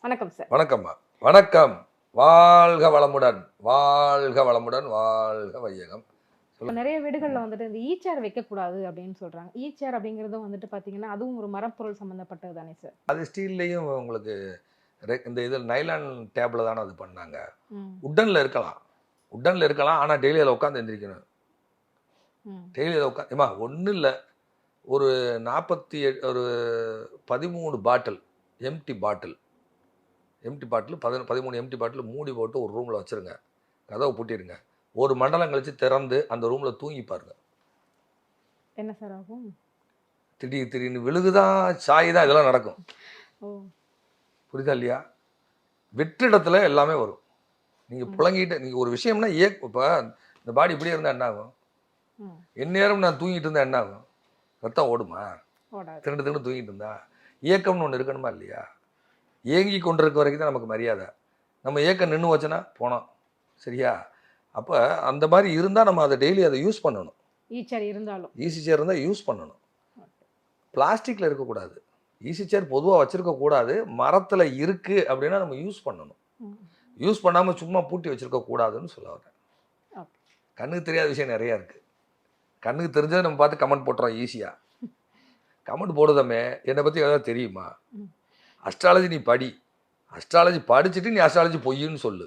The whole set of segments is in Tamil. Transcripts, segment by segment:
வணக்கம் சார். வணக்கம்மா. வணக்கம். வாழ்க வளமுடன், வாழ்க வளமுடன், வாழ்க வையகம். இப்ப சொல்லுங்க. நெறைய வீடுகள்ல ம். வந்துட்டு இந்த ஈச்சேர் வைக்கக்கூடாது அப்படின்னு சொல்றாங்க. ஈச்சேர் அப்படிங்கிறதும் வந்துட்டு பார்த்தீங்கன்னா, அதுவும் ஒரு மரப்பொருள் சம்மந்தப்பட்டது தானே சார்? அது ஸ்டீல்லேயும் உங்களுக்கு இந்த இதில் நைலான் டேப்ல தானே அது பண்ணாங்க. ம். உட்டன்ல இருக்கலாம். உட்டன்ல இருக்கலாம். ஆனா டெய்லி அதில உட்காந்து எந்திரிக்கணும். ம். டெய்லி அதில ஏம்மா ஒண்ணும் இல்ல. ஒரு 48 ஒரு 13 பாட்டில், எம்ப்டி பாட்டில், எம்ப்டி பாட்டில் 13 எம்ப்டி பாட்டில் மூடி போட்டு ஒரு ரூம்ல வச்சுருங்க. கதவ பூட்டிருங்க. ஒரு மண்டலம் கழிச்சு திறந்து அந்த ரூம்ல தூங்கி பாருங்க. என்ன சார் ஆகும்? திடீர்னு விழுகுதான், சாயுதான் இதெல்லாம் நடக்கும். ஓ! புரியுதா இல்லையா? வெற்றிடத்துல எல்லாமே வரும். நீங்க ம். புழங்கிட்டு நீங்க ஒரு விஷயம்னா இப்ப இந்த பாடி இப்படியே இருந்தா என்ன ஆகும்? ம். எந்நேரம் நான் தூங்கிட்டு இருந்தா என்ன ஆகும்? ரத்தம் ஓடுமா? ஓடாது. திரண்டு திரண்டு தூங்கிட்டு இருந்தா? இயக்கம்னு ஒண்ணு இருக்கணுமா இல்லையா? ஏங்கி கொண்டிருக்க வரைக்கும் தான் நமக்கு மரியாதை. நம்ம ஏக்கம் நின்னு போச்சுன்னா போனோம். சரியா? அப்ப அந்த மாரி இருந்தா நம்ம அத டெய்லி அத யூஸ் பண்ணணும். ஈச்சேர் இருந்தாலும். ஈஸி சேர் இருந்தா யூஸ் பண்ணணும். பிளாஸ்டிக்ல இருக்கக்கூடாது. ஈஸி சேர் பொதுவா வச்சிருக்க கூடாது. மரத்துல இருக்கு அப்படின்னா நம்ம யூஸ் பண்ணணும். ம். யூஸ் பண்ணாம சும்மா பூட்டி வச்சிருக்க கூடாதுன்னு சொல்ல வரேன். ஓகே. கண்ணுக்கு தெரியாத விஷயம் நெறைய இருக்கு. கண்ணுக்கு தெரிஞ்சத நம்ம பார்த்து கமெண்ட் போட்டுறோம் ஈஸியா. கமெண்ட் போடுதமே என்னை பத்தி ஏதாவது தெரியுமா? ம். அஸ்ட்ராலஜி நீ படி. அஸ்ட்ராலஜி படிச்சுட்டு நீ அஸ்ட்ராலஜி பொய்ன்னு சொல்லு.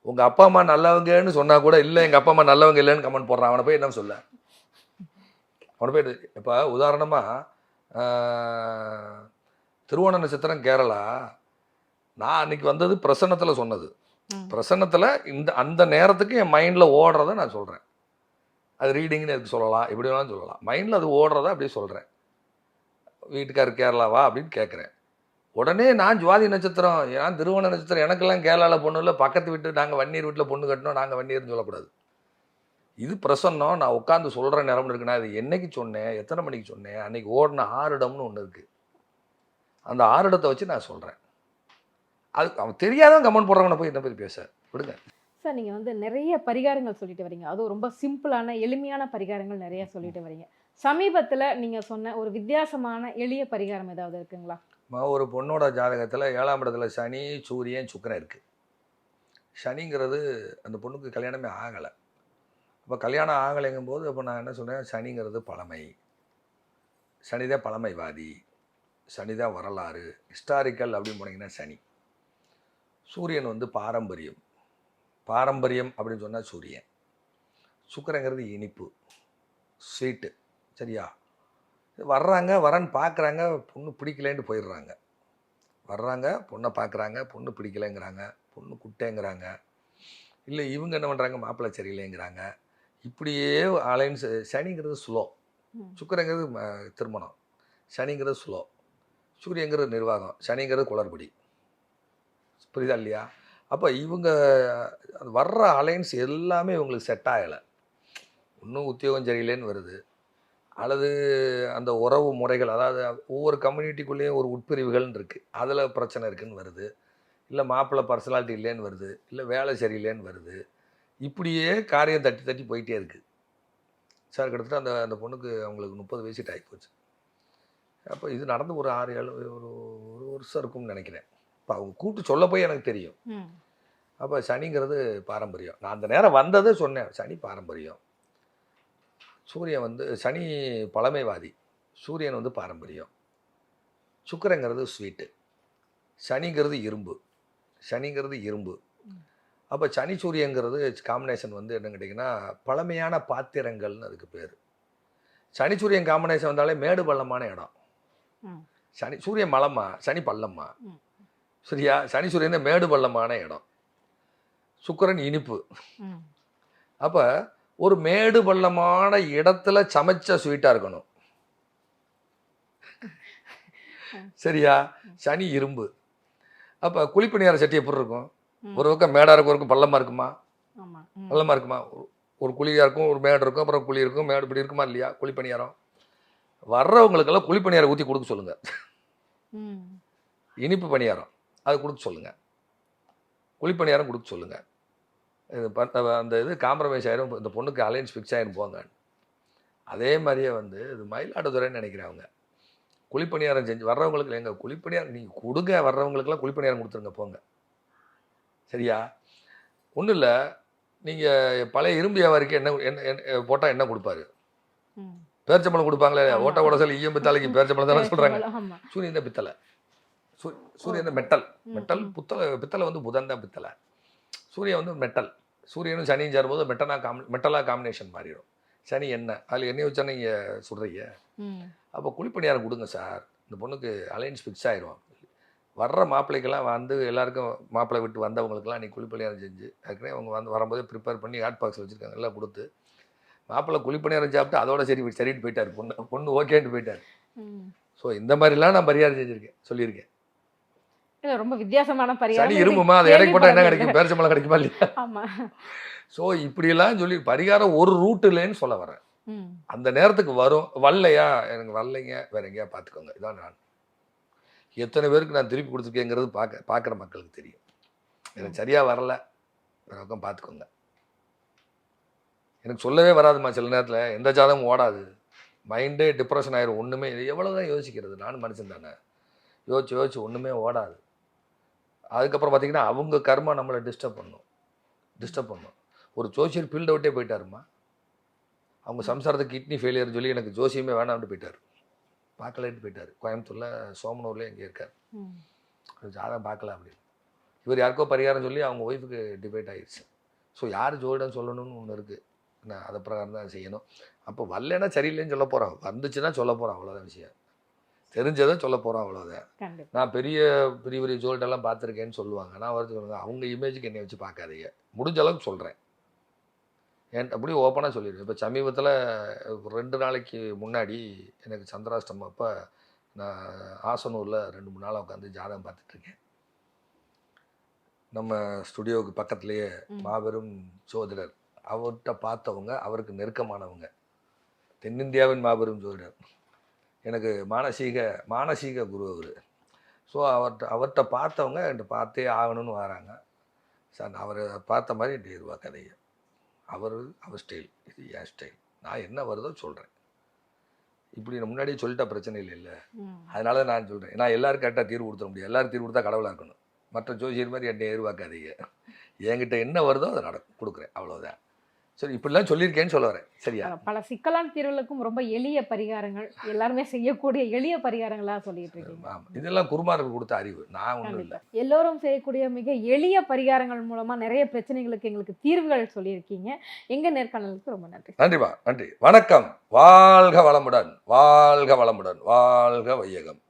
உங்க அப்பா அம்மா நல்லவங்கன்னு சொன்னா கூட இல்ல எங்க அப்பா அம்மா நல்லவங்க இல்லைன்னு கமெண்ட் போடுறான். அவனை போய் என்ன சொல்ல? அவனை போய் இப்ப உதாரணமா திருவோண நட்சத்திரம் கேரளா. நான் அன்னைக்கு வந்தது பிரசன்னத்துல சொன்னது. ம். பிரசன்னத்துல அந்த நேரத்துக்கு என் மைண்ட்ல ஓடுறத நான் சொல்றேன். அது ரீடிங்னு எதுக்கு சொல்லலாம், எப்படி வேணாலும் சொல்லலாம். மைண்ட்ல அது ஓடுறத அப்படியே சொல்றேன். வீட்டுக்காரர் கேரளாவா அப்படின்னு கேட்குறேன். உடனே நான் ஜுவாதி நட்சத்திரம், நான் திருவோண நட்சத்திரம், எனக்கெல்லாம் கேரளாவில் பொண்ணு இல்லை, பக்கத்து வீட்டு நாங்கள் வன்னியர் வீட்டில் பொண்ணு கட்டினோம், நாங்கள் வன்னியர்னு சொல்லக்கூடாது. இது பிரசன்னம். நான் உட்காந்து சொல்கிற நேரம்னு இருக்குன்னா இது என்னைக்கு சொன்னேன், எத்தனை மணிக்கு சொன்னேன், அன்னைக்கு ஓடின ஆறிடம்னு ஒன்று இருக்குது. அந்த ஆறிடத்தை வச்சு நான் சொல்கிறேன். அது அவன் தெரியாதான் கமெண்ட் போடுறவனை போய் என்ன பற்றி பேச விடுங்க. சார், நீங்க வந்து நெறைய பரிகாரங்கள் சொல்லிட்டு வரீங்க. அதுவும் ரொம்ப சிம்பிளான, எளிமையான பரிகாரங்கள் நெறைய சொல்லிட்டு வரீங்க. சமீபத்துல நீங்க சொன்ன ஒரு வித்தியாசமான எளிய பரிகாரம் ஏதாவது இருக்குங்களா? ஒரு பொண்ணோட ஜாதகத்தில் 7ஆம் இடத்துல சனி, சூரியன், சுக்கிரன் இருக்குது. சனிங்கிறது அந்த பொண்ணுக்கு கல்யாணமே ஆகலை. அப்போ கல்யாணம் ஆகலைங்கும் போது அப்போ நான் என்ன சொன்னேன், சனிங்கிறது பழமை, சனிதான் பழமைவாதி, சனிதான் வரலாறு, ஹிஸ்டாரிக்கல் அப்படின்னு போனீங்கன்னா சனி. சூரியன் வந்து பாரம்பரியம். பாரம்பரியம் அப்படின்னு சொன்னால் சூரியன். சுக்கிரங்கிறது இனிப்பு, ஸ்வீட்டு. சரியா? வர்றாங்க, வரன்னு பார்க்குறாங்க, பொண்ணு பிடிக்கலேன்ட்டு போயிடுறாங்க. வர்றாங்க, பொண்ணை பார்க்குறாங்க, பொண்ணு பிடிக்கலைங்கிறாங்க, பொண்ணு குட்டைங்கிறாங்க. இல்லை இவங்க என்ன பண்ணுறாங்க, மாப்பிள்ளை சரியில்லைங்கிறாங்க. இப்படியே அலைன்ஸ். சனிங்கிறது ஸ்லோ, ம். சுக்கிரங்கிறது திருமணம், சனிங்கிறது ஸ்லோ, சூரியங்கிறது நிர்வாகம், சனிங்கிறது குளறுபடி. புரியுதா இல்லையா? அப்போ இவங்க வர்ற அலைன்ஸ் எல்லாமே இவங்களுக்கு செட் ஆகலை. இன்னும் உத்தியோகம் சரியில்லைன்னு வருது, அல்லது அந்த உறவு முறைகள், அதாவது ஒவ்வொரு கம்யூனிட்டிக்குள்ளேயும் ஒரு உட்பிரிவுகள்னு இருக்குது, அதில் பிரச்சனை இருக்குதுன்னு வருது, இல்லை மாப்பிள்ளை பர்சனாலிட்டி இல்லைன்னு வருது, இல்லை வேலை சரியில்லைன்னு வருது. இப்படியே காரியம் தட்டி தட்டி போயிட்டே இருக்குது. சார் கிட்டத்தட்ட அந்த அந்த பொண்ணுக்கு அவங்களுக்கு 30 வயசுட்டு ஆகிப்போச்சு. அப்போ இது நடந்து ஒரு 6-7 ஒரு ஒரு வருஷம் இருக்கும்னு நினைக்கிறேன். இப்போ அவங்க கூப்பிட்டு சொல்ல போய் எனக்கு தெரியும். ம். அப்போ சனிங்கிறது பாரம்பரியம். நான் அந்த நேரம் வந்ததே சொன்னேன், சனி பாரம்பரியம், சூரியன் வந்து சனி பழமைவாதி, சூரியன் வந்து பாரம்பரியம், சுக்கிரங்கிறது ஸ்வீட்டு, சனிங்கிறது இரும்பு, சனிங்கிறது இரும்பு. அப்போ சனி சூரியங்கிறது காம்பினேஷன் வந்து என்னன்னு கேட்டிங்கன்னா பழமையான பாத்திரங்கள்னு அதுக்கு பேர். சனி சூரியன் காம்பினேஷன் வந்தாலே மேடு பள்ளமான இடம். ம். சனி சூரியன் மலம்மா, சனி பள்ளம்மா. ம். சரியா? சனி சூரியன் மேடு பள்ளமான இடம், சுக்கிரன் இனிப்பு. ம். அப்போ ஒரு மேடு பள்ளமான இடத்துல சமைச்ச ஸ்வீட்டாக இருக்கணும். சரியா? சனி இரும்பு. அப்போ குழிப்பணியார சட்டி எப்படி இருக்கும்? ஒரு பக்கம் மேடாக இருக்கும், ஒரு பக்கம் பள்ளமாக இருக்குமா? ஆமா. பள்ளமாக இருக்குமா? ஒரு குழியாக இருக்கும், ஒரு மேடு இருக்கும், அப்புறம் குழி இருக்கும், மேடு இப்படி இருக்குமா இல்லையா? குழிப்பணியாரம். வர்றவங்களுக்கெல்லாம் குழிப்பணியாரம் ஊற்றி கொடுக்க சொல்லுங்கள். இனிப்பு பணியாரம் அது கொடுக்க சொல்லுங்கள், குழிப்பணியாரம் கொடுக்க சொல்லுங்கள். இது அந்த இது காம்ப்ரமைஸ் ஆயிரும், இந்த பொண்ணுக்கு அலைன்ஸ் ஃபிக்ஸ் ஆயிரும் போங்க. அதே மாதிரியே வந்து இது மயிலாடுதுறைன்னு நினைக்கிறேன் அவங்க. குழிப்பணியாரம் செஞ்சு வர்றவங்களுக்கு எங்க குழிப்பணியாரம் நீங்கள் கொடுங்க, வர்றவங்களுக்கெல்லாம் குழிப்பணியாரம் கொடுத்துருங்க போங்க. சரியா? ஒன்றும் இல்லை, நீங்கள் பழைய இரும்பு வியாபாரிக்கு என்ன என்ன போட்டால் என்ன கொடுப்பாரு? ம். பேரிச்சம்பழம் கொடுப்பாங்களே. ஆமா. ஓட்ட உடசல் ஈயம் பித்தாளைக்கு பேரிச்சம்பழம் தானே சொல்கிறாங்க. ஆமா. சூரியன் தான் பித்தளை. சூரியன் தான் மெட்டல். ம், மெட்டல் ம். பித்தளை வந்து புதன் தான் பித்தளை. சூரியன் வந்து மெட்டல். சூரியனும் சனியும் சேரும்போது மெட்டலாக காம்பினேஷன் மாறிடும். சனி எண்ணெய், அதில் எண்ணெய் வச்சா நீங்கள் சுடுறீங்க. ம். அப்போ குழிப்பணியாரம் கொடுங்க சார், இந்த பொண்ணுக்கு அலைன்ஸ் ஃபிக்ஸ் ஆயிரும். வர்ற மாப்பிள்ளைக்கெல்லாம் வந்து எல்லாருக்கும் மாப்பிள்ளை விட்டு வந்தவங்களுக்கெல்லாம் நீ குழிப்பணியாரம் செஞ்சு அதுக்குனே அவங்க வந்து வரும்போதே ப்ரிப்பேர் பண்ணி ஹாட் பாக்ஸ் வச்சுருக்காங்க, எல்லாம் கொடுத்து மாப்பிள்ளை குழிப்பணியாரம் சாப்பிட்டு அதோட சரின்னு போயிட்டார். பொண்ணு ஓகேன்ட்டு போயிட்டார். ம். ஸோ இந்த மாதிரிலாம் நான் பரிகாரம் செஞ்சுருக்கேன், சொல்லியிருக்கேன். இல்ல ரொம்ப வித்தியாசமான சனி பரிகாரம். இரும்புமா, அதை இடைக்கு போட்டால் என்ன கிடைக்கும்? பேரிச்சம்பழம் கிடைக்குமா இல்லையா? ஆமா. ஸோ இப்படியெல்லாம் சொல்லி பரிகாரம் ஒரு ரூட் இல்லைன்னு சொல்ல வரேன். ம். அந்த நேரத்துக்கு வரும். வரலையா, எனக்கு வரலைங்க, வேற எங்கேயா பார்த்துக்கோங்க. இதான் நான் எத்தனை பேருக்கு நான் திருப்பி கொடுத்துருக்கேங்கிறது பார்க்குற மக்களுக்கு தெரியும். எனக்கு சரியாக வரல, வேற பக்கம் பார்த்துக்கோங்க. எனக்கு சொல்லவே வராதுமா சில நேரத்தில், எந்த ஜாதகமும் ஓடாது, மைண்டே டிப்ரெஷன் ஆயிரும். ஒன்றுமே எவ்வளோதான் யோசிக்கிறது, நானும் மனுஷன் தானே. யோசிச்சு ஒன்றுமே ஓடாது. அதுக்கப்புறம் பார்த்தீங்கன்னா அவங்க கர்மா நம்மளை டிஸ்டர்ப் பண்ணும். ஒரு ஜோசியர் ஃபீல்ட் அவுட்டே போயிட்டாருமா. அவங்க சம்சாரத்துக்கு கிட்னி ஃபெயிலியர் சொல்லி எனக்கு ஜோசியமே வேணாம்னு போயிட்டார். பார்க்கலன்ட்டு போயிட்டார். கோயம்புத்தூரில் சோமனூர்லேயே எங்கே இருக்கார். ம். ஜாதகம் பார்க்கல அப்படின்னு. இவர் யாருக்கோ பரிகாரம் சொல்லி அவங்க ஒய்ஃபுக்கு டிபேட் ஆகிடுச்சு. ஸோ யார் ஜோதிடம் சொல்லணும்னு ஒன்று இருக்குது. நான் அதை பிரகாரம் தான் செய்யணும். அப்போ வரலன்னா சரியில்லைன்னு சொல்ல போகிறான், வந்துச்சுன்னா சொல்ல போகிறான், அவ்வளோதான் விஷயம். தெரிஞ்சதை சொல்ல போகிறான், அவ்வளோதான். கண்டிப்பா. நான் பெரிய ஜோல்ட்டெல்லாம் பார்த்துருக்கேன்னு சொல்லுவாங்க. நான் வந்து சொல்லுவேன், அவங்க இமேஜுக்கு என்னை வச்சு பார்க்காதீங்க, முடிஞ்ச அளவுக்கு சொல்கிறேன். என்கிட்ட அப்படியே ஓப்பனாக சொல்லிடுவேன். இப்போ சமீபத்தில் 2 நாளைக்கு முன்னாடி எனக்கு சந்திராஷ்டமம். அப்போ நான் ஆசனூரில் 2-3 நாளாக உட்காந்து ஜாதகம் பார்த்துட்ருக்கேன். நம்ம ஸ்டுடியோவுக்கு பக்கத்துலேயே மாபெரும் ஜோதிடர், அவர்கிட்ட பார்த்தவங்க, அவருக்கு நெருக்கமானவங்க, தென்னிந்தியாவின் மாபெரும் ஜோதிடர், எனக்கு மானசீக குரு அவர். ஸோ அவர்கிட்ட பார்த்தவங்க என்கிட்ட பார்த்தே ஆகணும்னு வராங்க. சார் நான் அவரை பார்த்த மாதிரி என்கிட்ட எதிர்பார்க்காதீங்க, அவர் ஸ்டைல், இது என் ஸ்டைல், நான் என்ன வருதோ சொல்கிறேன். இப்படி நான் முன்னாடியே சொல்லிட்டா பிரச்சனை இல்லை. அதனால தான் நான் சொல்கிறேன். நான் எல்லோரும் கரெக்டாக தீர்வு கொடுத்துட முடியாது. எல்லோரும் தீர்வு கொடுத்தா கடவுளாக இருக்கணும். மற்ற ஜோசியர் மாதிரி என்னை எதிர்பார்க்காதீங்க. என்கிட்ட என்ன வருதோ அதை கொடுக்குறேன், அவ்வளோதான். சரி, இப்படிலாம் சொல்லியிருக்கேன்னு சொல்ல வரேன். சரியா? பல சிக்கலான தீர்வுகளுக்கும் ரொம்ப எளிய பரிகாரங்கள், எல்லாருமே செய்யக்கூடிய எளிய பரிகாரங்களா சொல்லிட்டு இருக்கீங்க. ஆமாம், இதெல்லாம் குருமாருக்கு கொடுத்த அறிவு, நான் ஒன்றும் இல்லை. எல்லோரும் செய்யக்கூடிய மிக எளிய பரிகாரங்கள் மூலமா நிறைய பிரச்சனைகளுக்கு எங்களுக்கு தீர்வுகள் சொல்லியிருக்கீங்க. எங்க நேர்காணலுக்கு ரொம்ப நன்றி. நன்றிப்பா, நன்றி. வணக்கம். வாழ்க வளமுடன், வாழ்க வளமுடன், வாழ்க வையகம்.